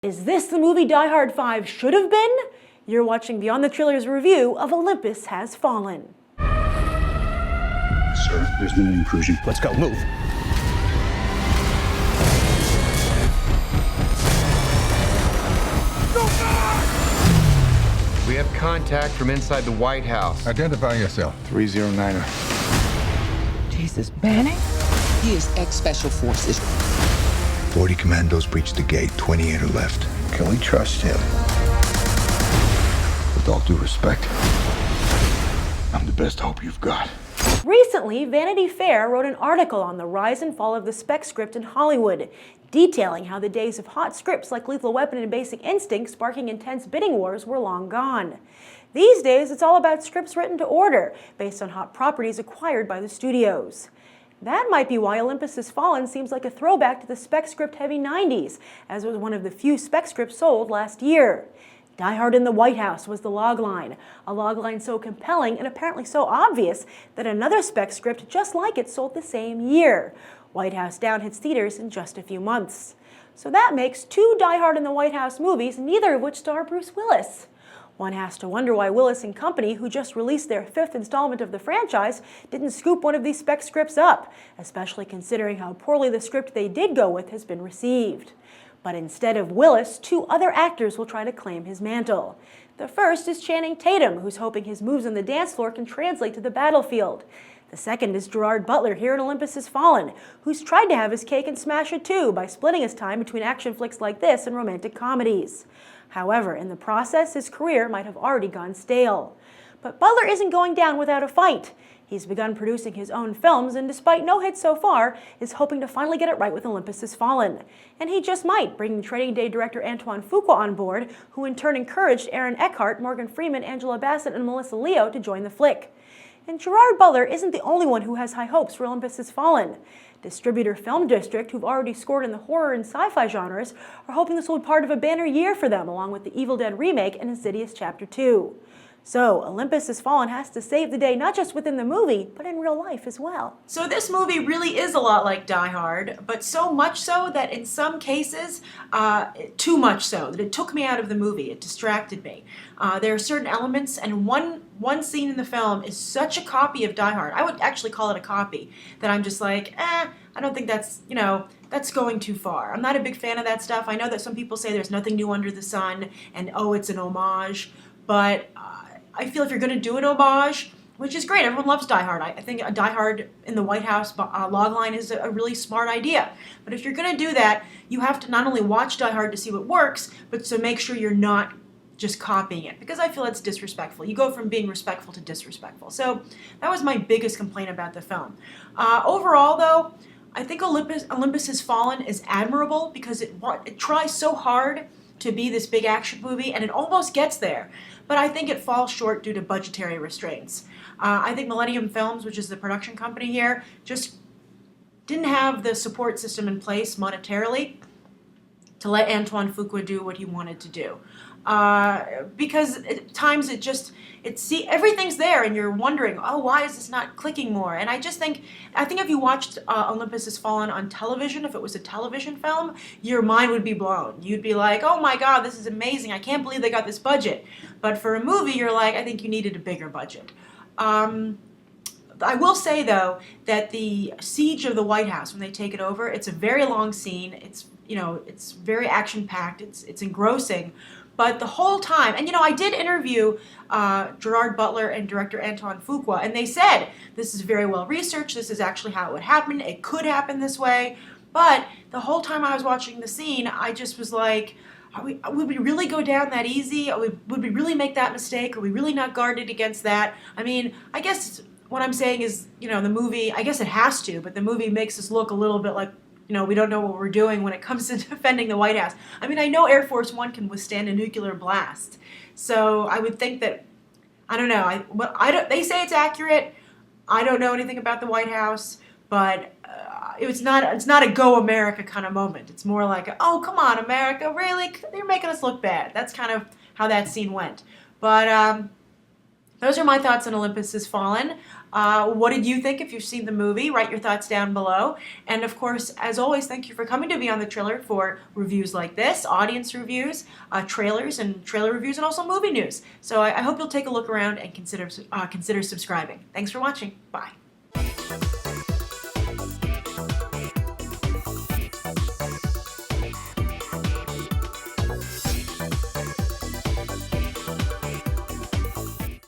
Is this the movie Die Hard 5 should have been? You're watching Beyond the Trailers review of Olympus Has Fallen. Sir, there's been an intrusion. Let's go, move. We have contact from inside the White House. Identify yourself. 309er. Jesus, Banning? He is ex-Special Forces. 40 commandos breached the gate, 28 are left. Can we trust him? With all due respect, I'm the best hope you've got. Recently, Vanity Fair wrote an article on the rise and fall of the spec script in Hollywood, detailing how the days of hot scripts like Lethal Weapon and Basic Instinct sparking intense bidding wars were long gone. These days, it's all about scripts written to order, based on hot properties acquired by the studios. That might be why Olympus Has Fallen seems like a throwback to the spec script-heavy 90s, as it was one of the few spec scripts sold last year. Die Hard in the White House was the logline, a logline so compelling and apparently so obvious that another spec script just like it sold the same year. White House Down hits theaters in just a few months. So that makes two Die Hard in the White House movies, neither of which star Bruce Willis. One has to wonder why Willis and Company, who just released their 5th installment of the franchise, didn't scoop one of these spec scripts up, especially considering how poorly the script they did go with has been received. But instead of Willis, two other actors will try to claim his mantle. The first is Channing Tatum, who's hoping his moves on the dance floor can translate to the battlefield. The second is Gerard Butler here in Olympus Has Fallen, who's tried to have his cake and smash it too by splitting his time between action flicks like this and romantic comedies. However, in the process, his career might have already gone stale. But Butler isn't going down without a fight. He's begun producing his own films and, despite no hits so far, is hoping to finally get it right with Olympus Has Fallen. And he just might, bringing Training Day director Antoine Fuqua on board, who in turn encouraged Aaron Eckhart, Morgan Freeman, Angela Bassett, and Melissa Leo to join the flick. And Gerard Butler isn't the only one who has high hopes for Olympus Has Fallen. Distributor Film District, who've already scored in the horror and sci-fi genres, are hoping this will be part of a banner year for them, along with the Evil Dead remake and Insidious Chapter 2. So, Olympus Has Fallen has to save the day not just within the movie, but in real life as well. So this movie really is a lot like Die Hard, but so much so that in some cases, too much so, that it took me out of the movie, it distracted me. There are certain elements, and one scene in the film is such a copy of Die Hard, I would actually call it a copy, that I'm just like, I don't think that's, that's going too far. I'm not a big fan of that stuff. I know that some people say there's nothing new under the sun, and oh, it's an homage, but I feel if you're going to do an homage, which is great, everyone loves Die Hard. I think a Die Hard in the White House logline is a really smart idea. But if you're going to do that, you have to not only watch Die Hard to see what works, but to make sure you're not just copying it, because I feel it's disrespectful. You go from being respectful to disrespectful. So that was my biggest complaint about the film. Overall, though, I think Olympus Has Fallen is admirable because it tries so hard to be this big action movie, and it almost gets there. But I think it falls short due to budgetary restraints. I think Millennium Films, which is the production company here, just didn't have the support system in place monetarily to let Antoine Fuqua do what he wanted to do. Because at times everything's there and you're wondering, oh, why is this not clicking more? And I think if you watched Olympus Has Fallen on television, if it was a television film, your mind would be blown. You'd be like, oh my God, this is amazing. I can't believe they got this budget. But for a movie, you're like, I think you needed a bigger budget. I will say, though, that the siege of the White House, when they take it over, it's a very long scene. It's very action-packed. It's engrossing. But the whole time, and I did interview Gerard Butler and director Antoine Fuqua, and they said, this is very well researched, this is actually how it would happen, it could happen this way, but the whole time I was watching the scene, I just was like, would we really go down that easy? Would we really make that mistake? Are we really not guarded against that? I mean, I guess what I'm saying is, the movie, I guess it has to, but the movie makes us look a little bit like, we don't know what we're doing when it comes to defending the White House. I mean, I know Air Force One can withstand a nuclear blast. So I would think that, I don't know, they say it's accurate. I don't know anything about the White House, but it's not a go America kind of moment. It's more like, oh, come on, America, really? You're making us look bad. That's kind of how that scene went. But those are my thoughts on Olympus Has Fallen. What did you think if you've seen the movie? Write your thoughts down below. And of course, as always, thank you for coming to Beyond the Trailer for reviews like this, audience reviews, trailers and trailer reviews, and also movie news. So I hope you'll take a look around and consider subscribing. Thanks for watching. Bye.